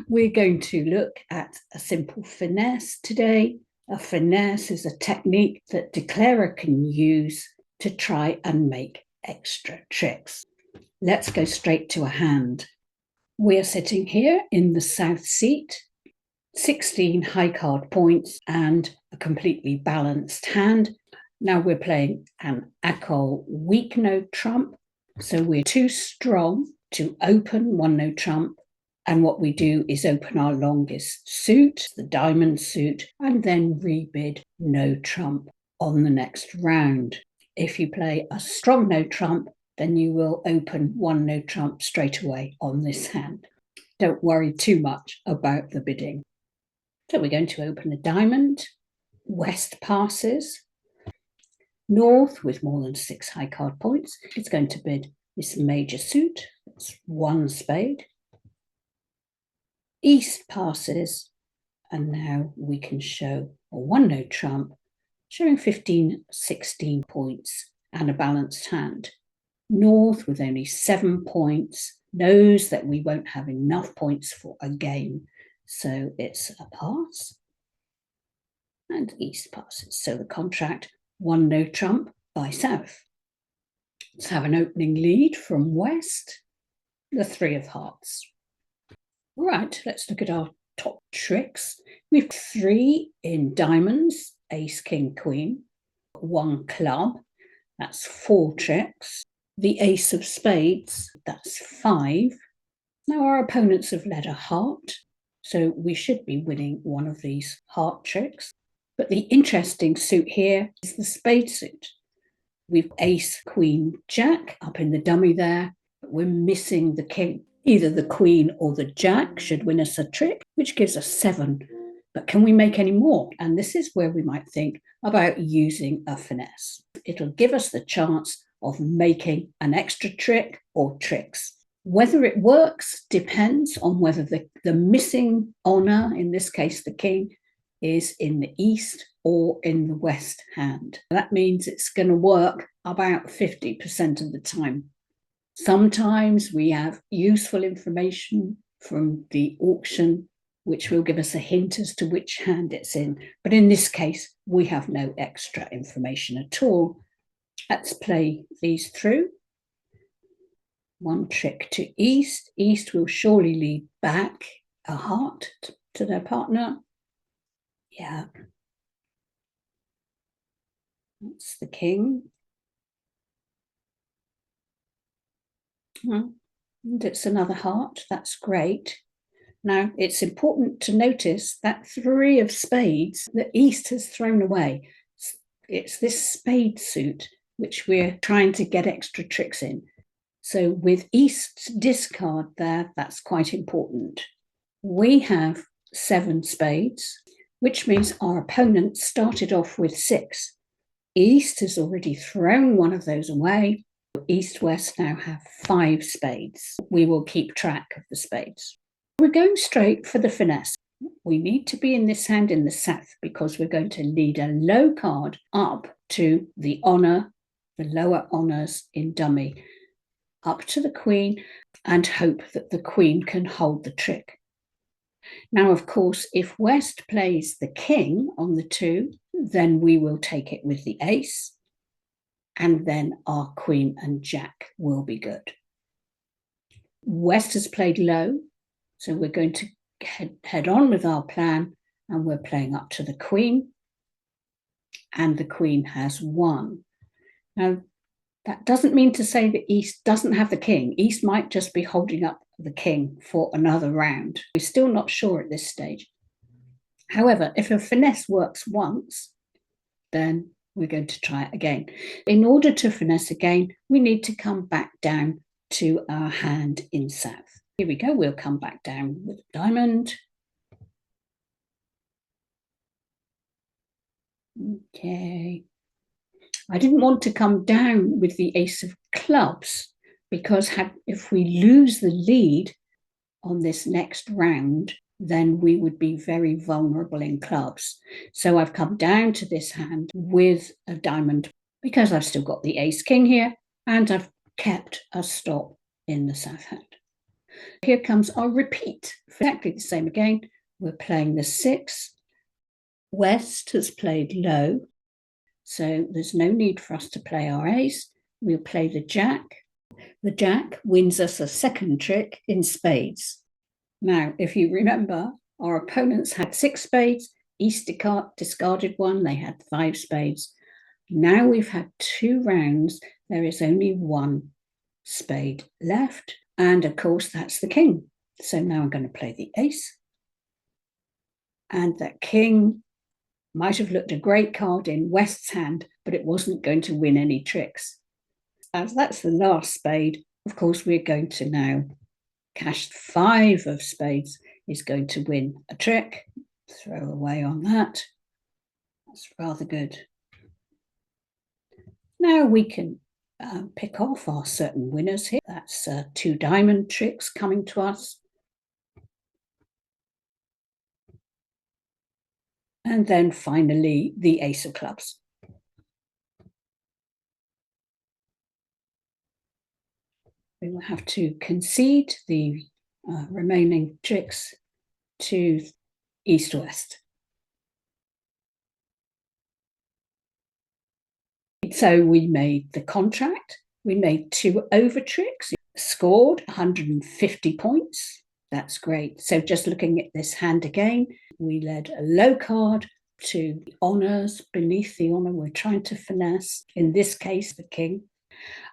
We're going to look at a simple finesse today. A finesse is a technique that declarer can use to try and make extra tricks. Let's go straight to a hand. We're sitting here in the south seat, 16 high card points and a completely balanced hand. Now we're playing an Acol weak note trump, so we're too strong to open one note trump. And what we do is open our longest suit, the diamond suit, and then rebid no trump on the next round. If you play a strong no trump, then you will open one no trump straight away on this hand. Don't worry too much about the bidding. So we're going to open a diamond. West passes. North, with more than 6 high card points, is going to bid this major suit. That's 1 spade. East passes, and now we can show a 1 note trump, showing 15, 16 points and a balanced hand. North, with only 7 points, knows that we won't have enough points for a game, so it's a pass. And East passes, so the contract 1 note trump by South. Let's have an opening lead from West, the 3 of hearts. Right, let's look at our top tricks. We've 3 in diamonds, ace, king, queen, 1 club, that's 4 tricks. The ace of spades, that's 5. Now our opponents have led a heart, so we should be winning one of these heart tricks. But the interesting suit here is the spade suit. We've ace, queen, jack up in the dummy there, but we're missing the king. Either the queen or the jack should win us a trick, which gives us 7. But can we make any more? And this is where we might think about using a finesse. It'll give us the chance of making an extra trick or tricks. Whether it works depends on whether the missing honor, in this case the king, is in the east or in the west hand. That means it's going to work about 50% of the time. Sometimes we have useful information from the auction, which will give us a hint as to which hand it's in. But in this case, we have no extra information at all. Let's play these through. 1 trick to East. East will surely lead back a heart to their partner. Yeah. That's the king. And it's another heart. That's great. Now, it's important to notice that 3 of spades, the East has thrown away. It's this spade suit which we're trying to get extra tricks in. So with East's discard there, that's quite important. We have 7 spades, which means our opponent started off with 6. East has already thrown one of those away. East-West now have 5 spades. We will keep track of the spades. We're going straight for the finesse. We need to be in this hand in the south because we're going to lead a low card up to the honor, the lower honors in dummy, up to the queen, and hope that the queen can hold the trick. Now, of course, if West plays the king on the 2, then we will take it with the ace, and then our queen and jack will be good. West has played low, so we're going to head on with our plan, and we're playing up to the queen, and the queen has won. Now, that doesn't mean to say that East doesn't have the king. East might just be holding up the king for another round. We're still not sure at this stage. However, if a finesse works once, then we're going to try it again. In order to finesse again, we need to come back down to our hand in south. Here we go. We'll come back down with a diamond. Okay. I didn't want to come down with the ace of clubs because if we lose the lead on this next round, then we would be very vulnerable in clubs. So I've come down to this hand with a diamond because I've still got the ace king here and I've kept a stop in the south hand. Here comes our repeat. Exactly the same again. We're playing the 6. West has played low, so there's no need for us to play our ace. We'll play the jack. The jack wins us a second trick in spades. Now, if you remember, our opponents had 6 spades, East discarded one, they had 5 spades. Now we've had 2 rounds, there is only 1 spade left, and of course that's the king. So now I'm going to play the ace, and that king might have looked a great card in West's hand, but it wasn't going to win any tricks. As that's the last spade, of course we're going to now cash 5 of spades is going to win a trick. Throw away on that. That's rather good. Now we can pick off our certain winners here. That's 2 diamond tricks coming to us. And then finally the ace of clubs. We will have to concede the remaining tricks to East-West. So we made the contract, we made 2 over tricks, scored 150 points. That's great. So just looking at this hand again, we led a low card to honours. Beneath the honour, we're trying to finesse, in this case, the king.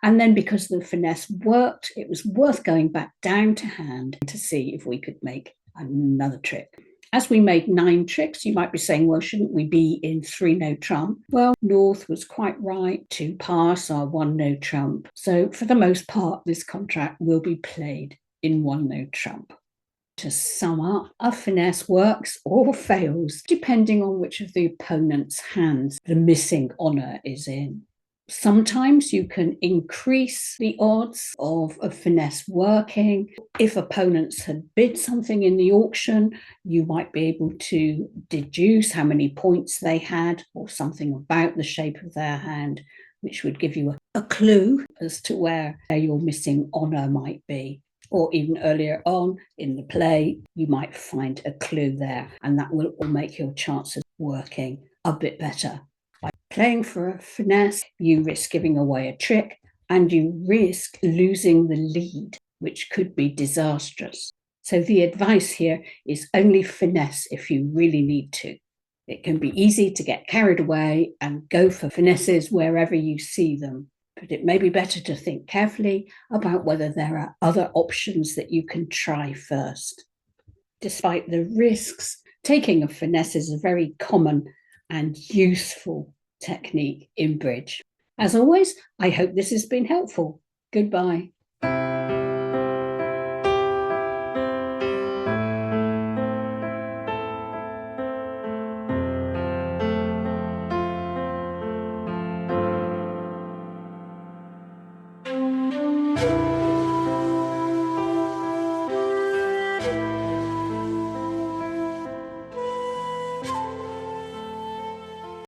And then because the finesse worked, it was worth going back down to hand to see if we could make another trick. As we made 9 tricks, you might be saying, well, shouldn't we be in 3 no trump? Well, North was quite right to pass our 1 no trump. So for the most part, this contract will be played in 1 no trump. To sum up, a finesse works or fails, depending on which of the opponent's hands the missing honour is in. Sometimes you can increase the odds of a finesse working. If opponents had bid something in the auction, you might be able to deduce how many points they had or something about the shape of their hand, which would give you a clue as to where your missing honour might be. Or even earlier on in the play, you might find a clue there, and that will make your chances working a bit better. By playing for a finesse, you risk giving away a trick, and you risk losing the lead, which could be disastrous. So the advice here is only finesse if you really need to. It can be easy to get carried away and go for finesses wherever you see them. But it may be better to think carefully about whether there are other options that you can try first. Despite the risks, taking a finesse is a very common and useful technique in bridge. As always, I hope this has been helpful. Goodbye.